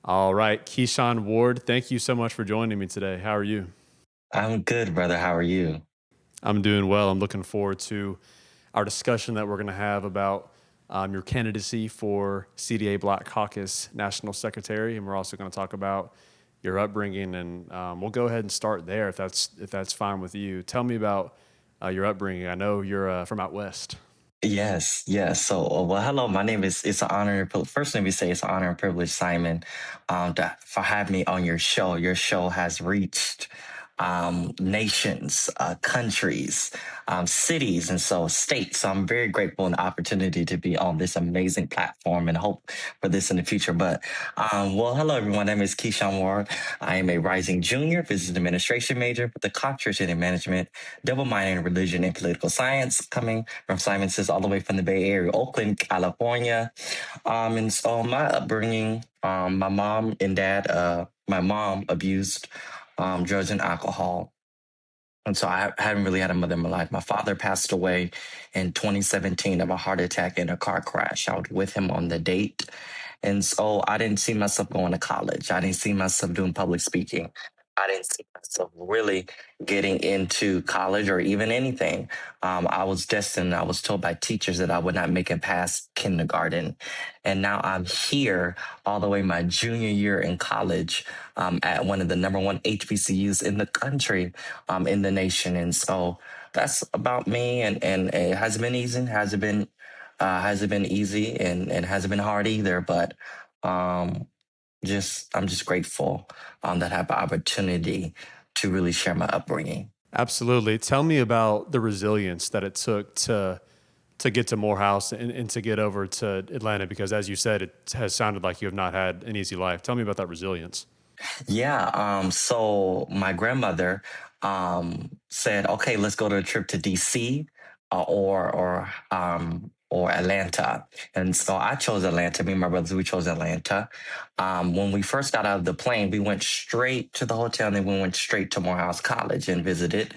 All right, Keyshawn Ward, thank you so much for joining me today. How are you? I'm good, brother. How are you? I'm doing well. I'm looking forward to our discussion that we're going to have about your candidacy for CDA Black Caucus National Secretary, and we're also going to talk about your upbringing. And we'll go ahead and start there if that's fine with you. Tell me about your upbringing. I know you're from out west. Yes, yes. Well, hello. My name is. It's an honor. First, let me say it's an honor and privilege, Simon, for having me on your show. Your show has reached nations, countries, cities, and so states. So I'm very grateful and the opportunity to be on this amazing platform and hope for this in the future. But well, hello everyone. My name is Keyshawn Ward. I am a rising junior business administration major with a concentration in management, double minor in religion and political science, coming from Simon Says all the way from the Bay Area, Oakland, California. And so my upbringing, my mom and dad, my mom abused drugs and alcohol. And so I haven't really had a mother in my life. My father passed away in 2017 of a heart attack in a car crash. I was with him on the date. And so I didn't see myself going to college. I didn't see myself doing public speaking. I didn't see myself really getting into college or even anything. I was destined, I was told by teachers that I would not make it past kindergarten. And now I'm here all the way my junior year in college at one of the number one HBCUs in the country, in the nation. And so that's about me. And it hasn't been easy. Hasn't been easy and hasn't been hard either. But I'm just grateful that I have the opportunity to really share my upbringing. Absolutely. Tell me about the resilience that it took to get to Morehouse and to get over to Atlanta, because as you said, it has sounded like you have not had an easy life. Tell me about that resilience. Yeah. So my grandmother said, "Okay, let's go to a trip to DC or Atlanta." And so I chose Atlanta. Me and my brothers, we chose Atlanta. When we first got out of the plane, we went straight to the hotel, and then we went straight to Morehouse College and visited.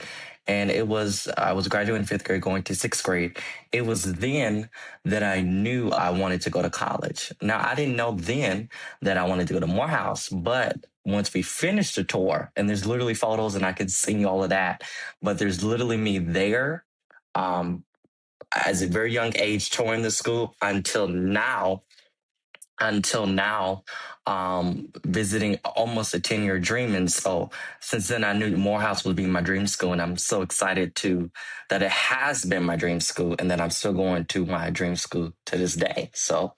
And I was graduating fifth grade, going to sixth grade. It was then that I knew I wanted to go to college. Now, I didn't know then that I wanted to go to Morehouse, but once we finished the tour, and there's literally photos, and I could sing you all of that, but there's literally me there, um, as a very young age touring the school until now, visiting almost a 10-year dream. And so since then, I knew Morehouse would be my dream school. And I'm so excited that it has been my dream school and that I'm still going to my dream school to this day. So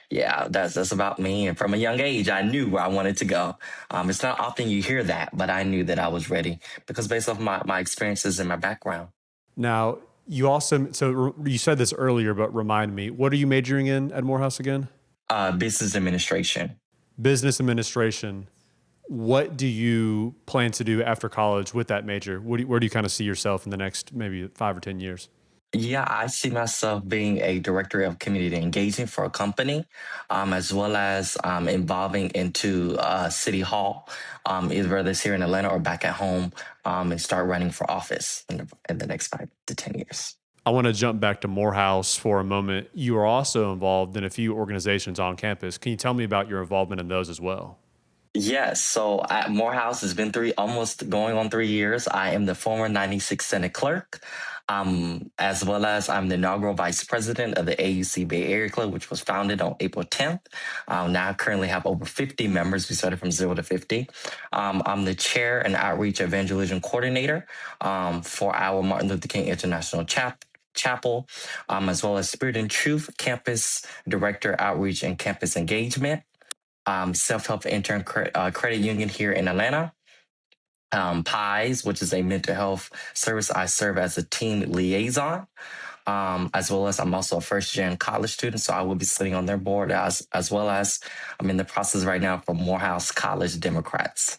yeah, that's about me. And from a young age, I knew where I wanted to go. It's not often you hear that, but I knew that I was ready because based off my experiences and my background. Now, you said this earlier, but remind me, what are you majoring in at Morehouse again? Business administration. Business administration. What do you plan to do after college with that major? Where do you kind of see yourself in the next maybe 5 or 10 years? Yeah, I see myself being a director of community engagement for a company, as well as involving into City Hall, either whether it's here in Atlanta or back at home, and start running for office in the next 5 to 10 years. I want to jump back to Morehouse for a moment. You are also involved in a few organizations on campus. Can you tell me about your involvement in those as well? Yes, so at Morehouse, it's been almost going on 3 years. I am the former 96 Senate clerk, as well as I'm the inaugural vice president of the AUC Bay Area Club, which was founded on April 10th. Now I currently have over 50 members. We started from 0 to 50. I'm the chair and outreach evangelism coordinator for our Martin Luther King International Chapel, as well as Spirit and Truth campus director, outreach and campus engagement, self-help intern credit union here in Atlanta. PIES, which is a mental health service. I serve as a team liaison, as well as I'm also a first-gen college student, so I will be sitting on their board as well as I'm in the process right now for Morehouse College Democrats.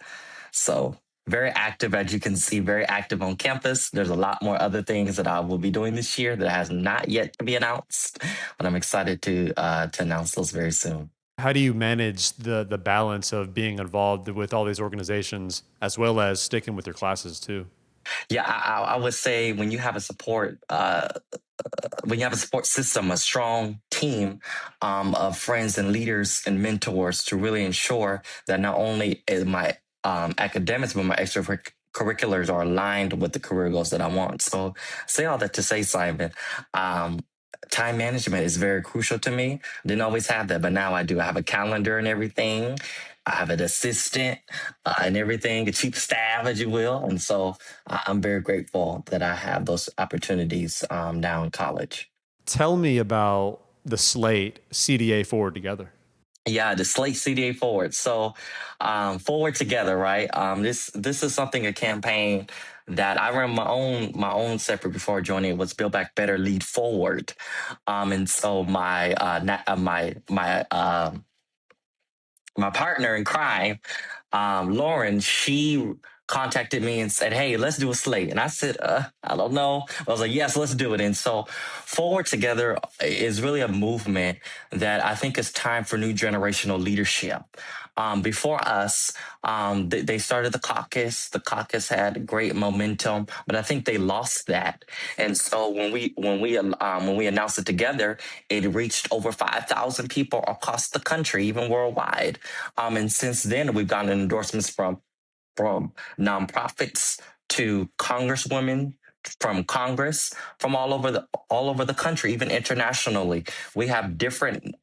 So very active, as you can see, very active on campus. There's a lot more other things that I will be doing this year that has not yet to be announced, but I'm excited to announce those very soon. How do you manage the balance of being involved with all these organizations as well as sticking with your classes too? Yeah, I would say when you have a support when you have a support system, a strong team of friends and leaders and mentors to really ensure that not only is my academics, but my extracurriculars are aligned with the career goals that I want. So, say all that to say, Simon, um, time management is very crucial to me. Didn't always have that, but now I do. I have a calendar and everything. I have an assistant and everything, a chief staff, as you will. And so I'm very grateful that I have those opportunities now in college. Tell me about the slate CDA Forward Together. Yeah, the Slate CDA Forward. So, forward together, right? This is something a campaign that I ran my own separate before joining. It was Build Back Better, Lead Forward. And so my partner in crime, Lauren, she contacted me and said, "Hey, let's do a slate." And I said, "I don't know." I was like, "Yes, let's do it." And so, Forward Together is really a movement that I think is time for new generational leadership. Before us, they started the caucus. The caucus had great momentum, but I think they lost that. And so when we announced it together, it reached over 5,000 people across the country, even worldwide. And since then, we've gotten endorsements from nonprofits to congresswomen from Congress from all over the country, even internationally. We have different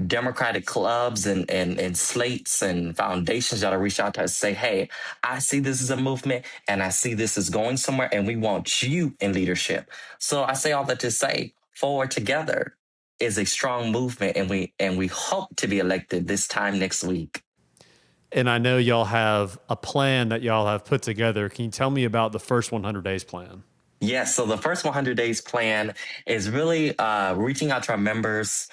democratic clubs and slates and foundations that are reach out to us say, "Hey, I see this as a movement and I see this is going somewhere and we want you in leadership." So I say all that to say Forward Together is a strong movement and we hope to be elected this time next week. And I know y'all have a plan that y'all have put together. Can you tell me about the first 100 days plan? Yes, so the first 100 days plan is really reaching out to our members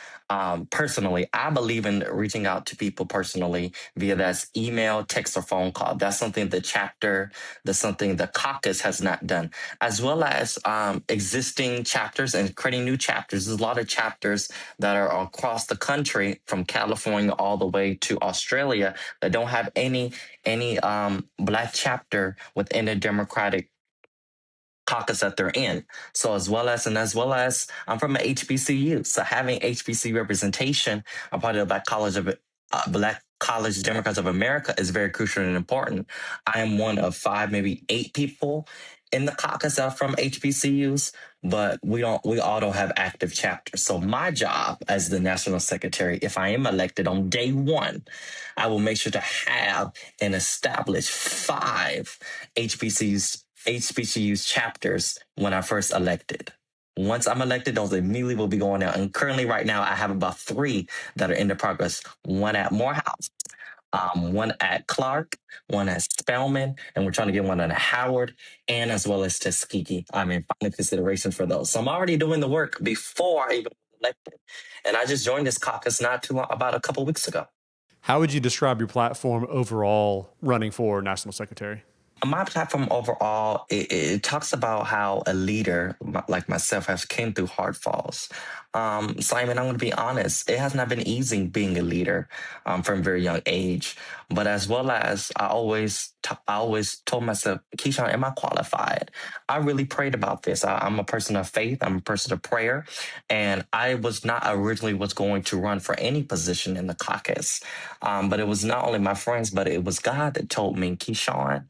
personally. I believe in reaching out to people personally via that's email, text, or phone call. That's something that's something the caucus has not done, as well as existing chapters and creating new chapters. There's a lot of chapters that are across the country, from California all the way to Australia, that don't have any Black chapter within the Democratic caucus that they're in. So as well as I'm from an HBCU, so having HBC representation, I'm part of the Black College Democrats of America is very crucial and important. I am one of five, maybe eight people in the caucus that are from HBCUs, but we all don't have active chapters. So my job as the national secretary, if I am elected on day one, I will make sure to have and establish five HBCU's chapters when I first elected. Once I'm elected, those immediately will be going out. And currently, right now, I have about three that are in the progress. One at Morehouse, one at Clark, one at Spelman, and we're trying to get one at Howard, and as well as Tuskegee. I'm in final consideration for those. So I'm already doing the work before I even elected. And I just joined this caucus not too long, about a couple weeks ago. How would you describe your platform overall running for national secretary? My platform overall, it talks about how a leader like myself has came through hard falls. Simon, I'm going to be honest, it has not been easy being a leader from a very young age. But as well as I always told myself, Keyshawn, am I qualified? I really prayed about this. I'm a person of faith. I'm a person of prayer, and I was not originally was going to run for any position in the caucus. But it was not only my friends, but it was God that told me, Keyshawn,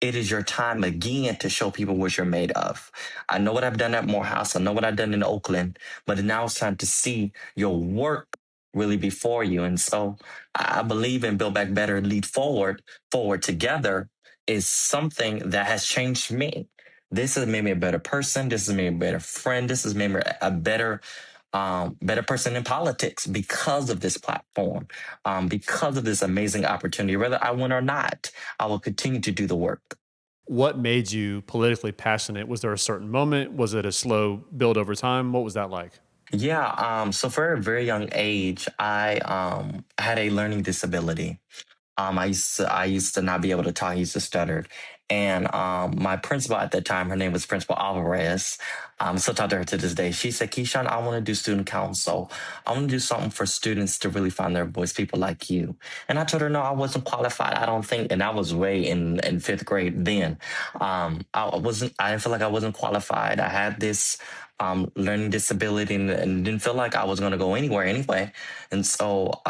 it is your time again to show people what you're made of. I know what I've done at Morehouse. I know what I've done in Oakland, but now it's time to see your work really before you. And so I believe in Build Back Better, Lead Forward Together is something that has changed me. This has made me a better person. This has made me a better friend. This has made me a better person in politics because of this platform, because of this amazing opportunity. Whether I win or not, I will continue to do the work. What made you politically passionate? Was there a certain moment? Was it a slow build over time? What was that like? Yeah. So for a very young age, I had a learning disability. I used to not be able to talk. I used to stutter, And my principal at that time, her name was Principal Alvarez. I still talk to her to this day. She said, Keyshawn, I want to do student council. I want to do something for students to really find their voice, people like you. And I told her, no, I wasn't qualified. I don't think. And I was way in fifth grade then. I didn't feel like I wasn't qualified. I had this learning disability and didn't feel like I was going to go anywhere anyway. And so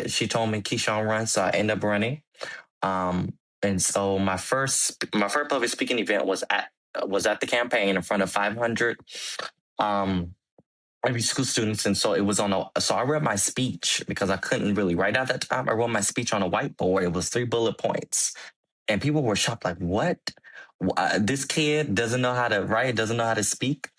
she told me, Keyshawn, run. So I ended up running. And so my first public speaking event was at the campaign in front of 500 um, every school students. And so it was so I read my speech because I couldn't really write at that time. I wrote my speech on a whiteboard. It was 3 bullet points. And people were shocked, like, what? This kid doesn't know how to write, doesn't know how to speak.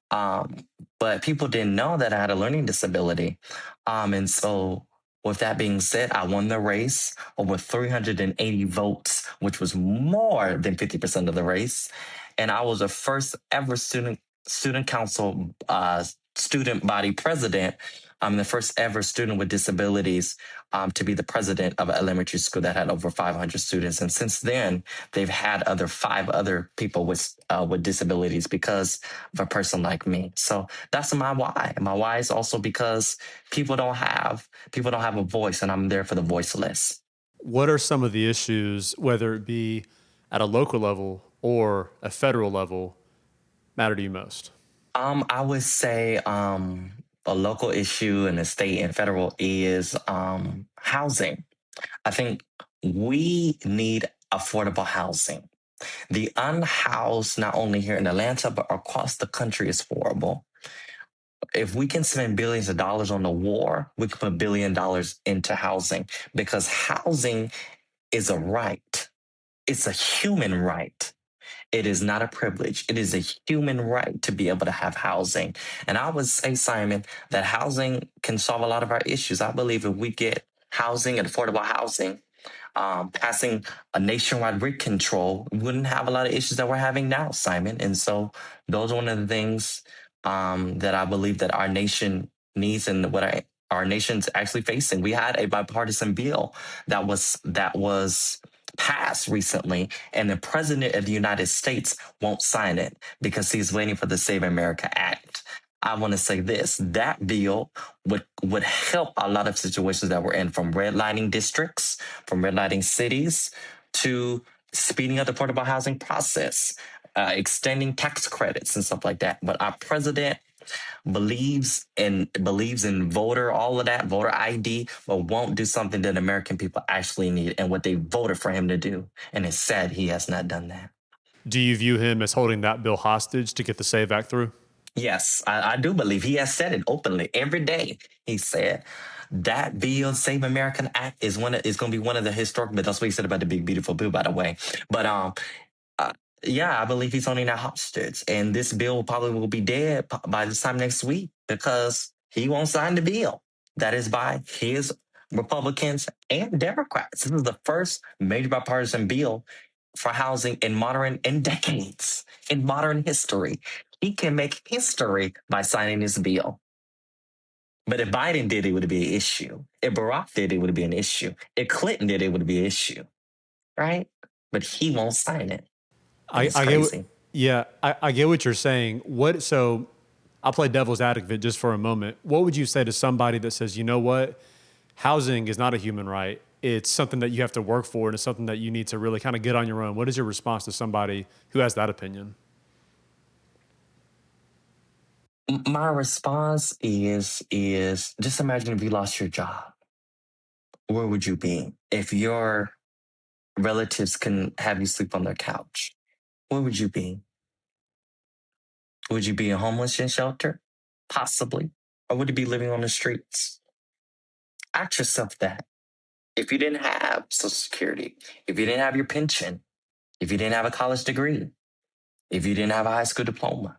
Um, but people didn't know that I had a learning disability. And so, with that being said, I won the race over 380 votes, which was more than 50% of the race. And I was the first ever student council student body president. I'm the first ever student with disabilities to be the president of an elementary school that had over 500 students. And since then, they've had 5 other people with disabilities because of a person like me. So that's my why. My why is also because people don't have a voice, and I'm there for the voiceless. What are some of the issues, whether it be at a local level or a federal level, matter to you most? I would say a local issue in the state and federal is housing. I think we need affordable housing. The unhoused, not only here in Atlanta, but across the country, is horrible. If we can spend billions of dollars on the war, we can put $1 billion into housing because housing is a right. It's a human right. It is not a privilege. It is a human right to be able to have housing. And I would say, Simon, that housing can solve a lot of our issues. I believe if we get housing and affordable housing, passing a nationwide rent control, we wouldn't have a lot of issues that we're having now, Simon. And so those are one of the things that I believe that our nation needs and what our nation's actually facing. We had a bipartisan bill that was passed recently, and the president of the United States won't sign it because he's waiting for the Save America Act. I want to say this: that bill would help a lot of situations that we're in, from redlining districts, from redlining cities, to speeding up the affordable housing process, extending tax credits and stuff like that. But our president believes in all of that, voter ID, but won't do something that American people actually need and what they voted for him to do. And it's sad he has not done that. Do you view him as holding that bill hostage to get the SAVE Act through? Yes, I do believe he has said it openly every day. He said that bill, Save American Act, is going to be one of the historic. But that's what he said about the big beautiful bill, by the way. But uh, yeah, I believe he's holding that hostage, and this bill probably will be dead by this time next week because he won't sign the bill. That is by his Republicans and Democrats. This is the first major bipartisan bill for housing in decades, in modern history. He can make history by signing this bill. But if Biden did, it would be an issue. If Barack did, it would be an issue. If Clinton did, it would be an issue, right? But he won't sign it, and I, it's I get what, crazy. yeah, I get what you're saying. So I'll play devil's advocate just for a moment. What would you say to somebody that says, you know what, housing is not a human right? It's something that you have to work for, and it's something that you need to really kind of get on your own. What is your response to somebody who has that opinion? My response is just imagine if you lost your job. Where would you be? If your relatives can have you sleep on their couch, where would you be? Would you be in homeless shelter? Possibly. Or would you be living on the streets? Ask yourself that. If you didn't have Social Security, if you didn't have your pension, if you didn't have a college degree, if you didn't have a high school diploma,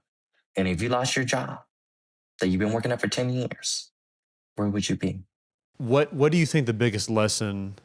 and if you lost your job that you've been working at for 10 years, where would you be? What do you think the biggest lesson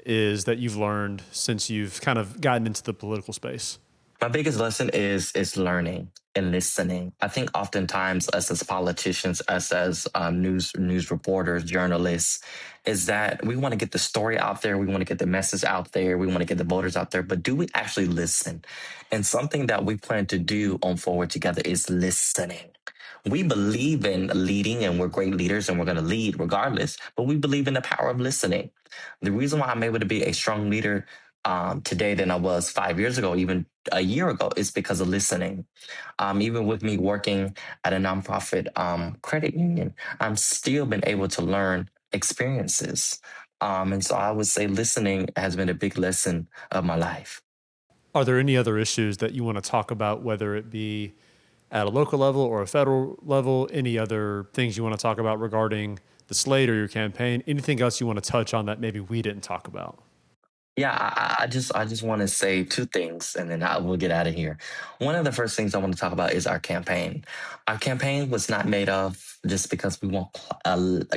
is that you've learned since you've kind of gotten into the political space? My biggest lesson is learning and listening. I think oftentimes us as politicians, us as news reporters, journalists, is that we want to get the story out there, we want to get the message out there, we want to get the voters out there. But do we actually listen? And something that we plan to do on Forward Together is listening. We believe in leading, and we're great leaders, and we're going to lead regardless. But we believe in the power of listening. The reason why I'm able to be a strong leader today than I was 5 years ago, even a year ago, is because of listening. Even with me working at a nonprofit credit union, I'm still been able to learn experiences. And so I would say listening has been a big lesson of my life. Are there any other issues that you want to talk about, whether it be at a local level or a federal level? Any other things you want to talk about regarding the slate or your campaign? Anything else you want to touch on that maybe we didn't talk about? Yeah, I just want to say two things, and then I will get out of here. One of the first things I want to talk about is our campaign. Our campaign was not made of just because we want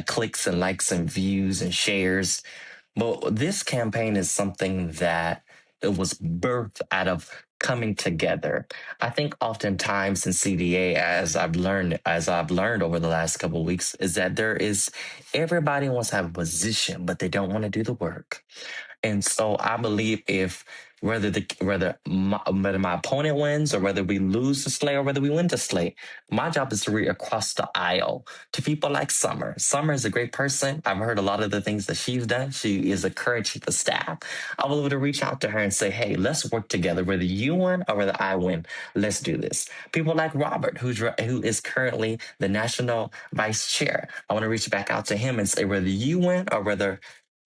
clicks and likes and views and shares, but this campaign is something that it was birthed out of coming together. I think oftentimes in CDA, as I've learned over the last couple of weeks, is that there is everybody wants to have a position, but they don't want to do the work. And so I believe if whether my opponent wins or whether we lose the slate or whether we win the slate, my job is to read across the aisle to people like Summer. Summer is a great person. I've heard a lot of the things that she's done. She is a current chief of staff. I was able to reach out to her and say, hey, let's work together. Whether you win or whether I win, let's do this. People like Robert, who is currently the national vice chair. I want to reach back out to him and say, whether you win or whether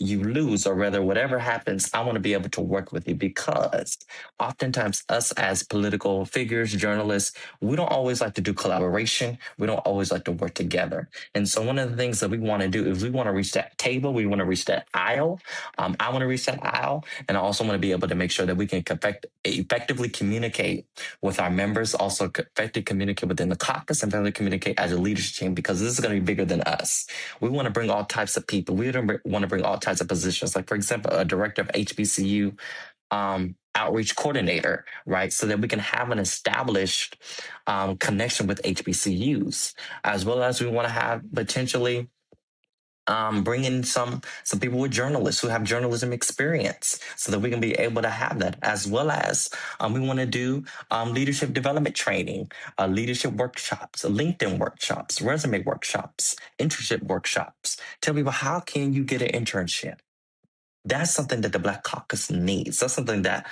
you lose or whether whatever happens, I want to be able to work with you because oftentimes us as political figures, journalists, we don't always like to do collaboration. We don't always like to work together. And so one of the things that we want to do is we want to reach that table. We want to reach that aisle. I want to reach that aisle. And I also want to be able to make sure that we can effectively communicate with our members, also effectively communicate within the caucus and effectively communicate as a leadership team because this is going to be bigger than us. We want to bring all types of people. We want to bring all types of positions. Like, for example, a director of HBCU outreach coordinator, right? So that we can have an established connection with HBCUs, as well as we want to have potentially bring in some people with journalists who have journalism experience so that we can be able to have that, as well as we want to do leadership development training, leadership workshops, LinkedIn workshops, resume workshops, internship workshops. Tell people, how can you get an internship? That's something that the Black Caucus needs. That's something that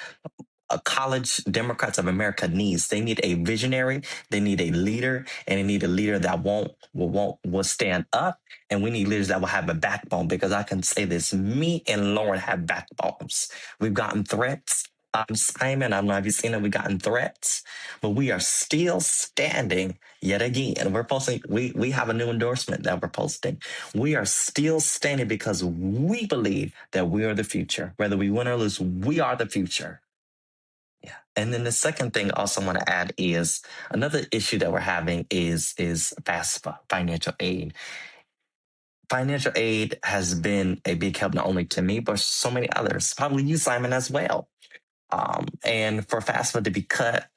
college Democrats of America needs. They need a visionary, they need a leader, and they need a leader that will stand up. And we need leaders that will have a backbone, because I can say this: me and Lauren have backbones. We've gotten threats. Simon, I don't know if you've seen it. We've gotten threats, but we are still standing yet again. We're posting. We have a new endorsement that we're posting. We are still standing because we believe that we are the future. Whether we win or lose, we are the future. Yeah. And then the second thing I also want to add is another issue that we're having is FAFSA, financial aid. Financial aid has been a big help not only to me, but so many others, probably you, Simon, as well. And for FAFSA to be cut,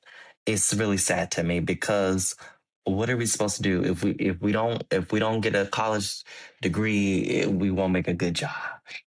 it's really sad to me, because what are we supposed to do if we don't get a college degree? We won't make a good job.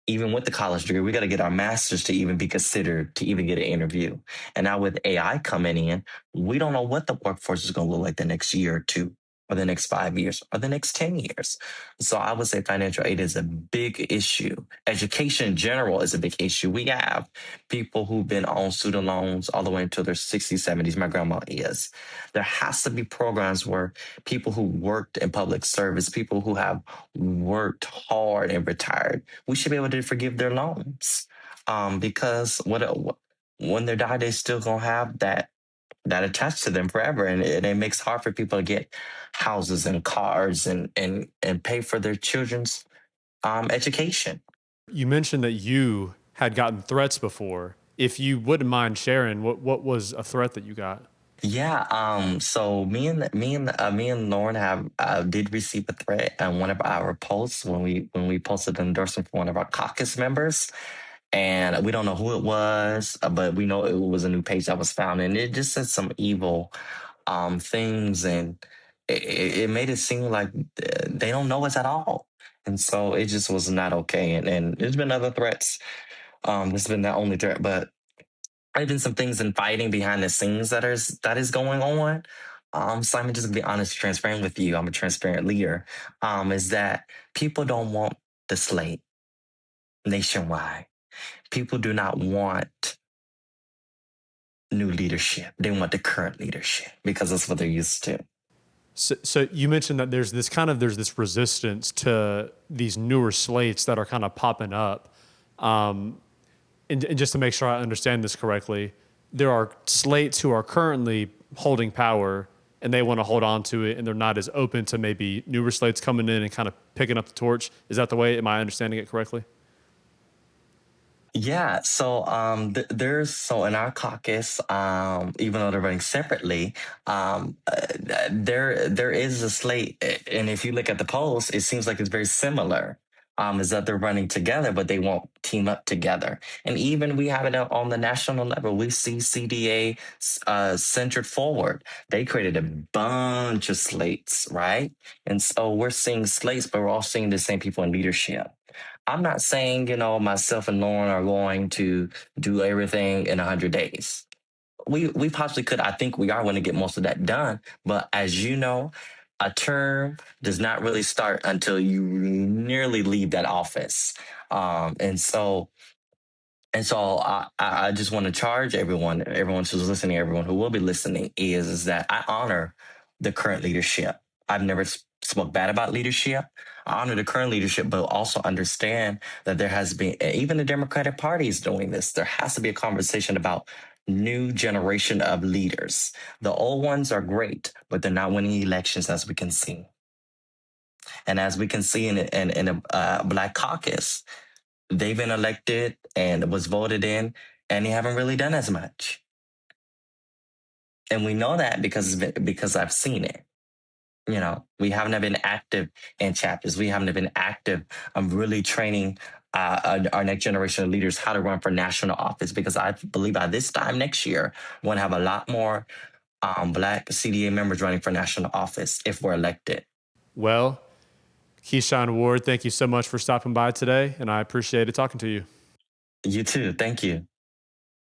Even with the college degree, we got to get our masters to even be considered to even get an interview. And now with AI coming in, we don't know what the workforce is going to look like the next year or two, or the next 5 years, or the next 10 years. So I would say financial aid is a big issue. Education in general is a big issue. We have people who've been on student loans all the way until their 60s, 70s. My grandma is. There has to be programs where people who worked in public service, people who have worked hard and retired, we should be able to forgive their loans. Because when they die, they still gonna have that attached to them forever, and it makes it hard for people to get houses and cars and pay for their children's education. You mentioned that you had gotten threats before. If you wouldn't mind sharing, what was a threat that you got? Yeah. So me and Lauren have did receive a threat on one of our posts when we posted an endorsement for one of our caucus members, and we don't know who it was, but we know it was a new page that was found, and it just said some evil things, and it made it seem like they don't know us at all. And so it just was not okay. And there's been other threats. This has been the only threat, but there's been some things in fighting behind the scenes that is going on. Simon, just to be honest, transparent with you, I'm a transparent leader. Is that people don't want the slate nationwide. People do not want new leadership. They want the current leadership because that's what they're used to. So you mentioned that there's this resistance to these newer slates that are kind of popping up. And just to make sure I understand this correctly, there are slates who are currently holding power and they want to hold on to it and they're not as open to maybe newer slates coming in and kind of picking up the torch. Is that the way? Am I understanding it correctly? Yeah, so there's so in our caucus, even though they're running separately, there is a slate, and if you look at the polls, it seems like it's very similar. Is that they're running together, but they won't team up together. And even we have it on the national level. We see CDA centered forward. They created a bunch of slates, right? And so we're seeing slates, but we're all seeing the same people in leadership. I'm not saying, myself and Lauren are going to do everything in 100 days. We possibly could. I think we are going to get most of that done. But as you know, a term does not really start until you nearly leave that office. And so I just want to charge everyone who's listening, everyone who will be listening, is that I honor the current leadership. I've never spoke bad about leadership. I honor the current leadership, but also understand that there has been, even the Democratic Party is doing this. There has to be a conversation about new generation of leaders. The old ones are great, but they're not winning elections, as we can see. And as we can see in a Black Caucus, they've been elected and was voted in, and they haven't really done as much. And we know that because I've seen it. We haven't been active in chapters. We haven't been active. I'm really training our next generation of leaders how to run for national office, because I believe by this time next year, we're going to have a lot more Black CDA members running for national office if we're elected. Well, Keyshawn Ward, thank you so much for stopping by today, and I appreciated talking to you. You too. Thank you.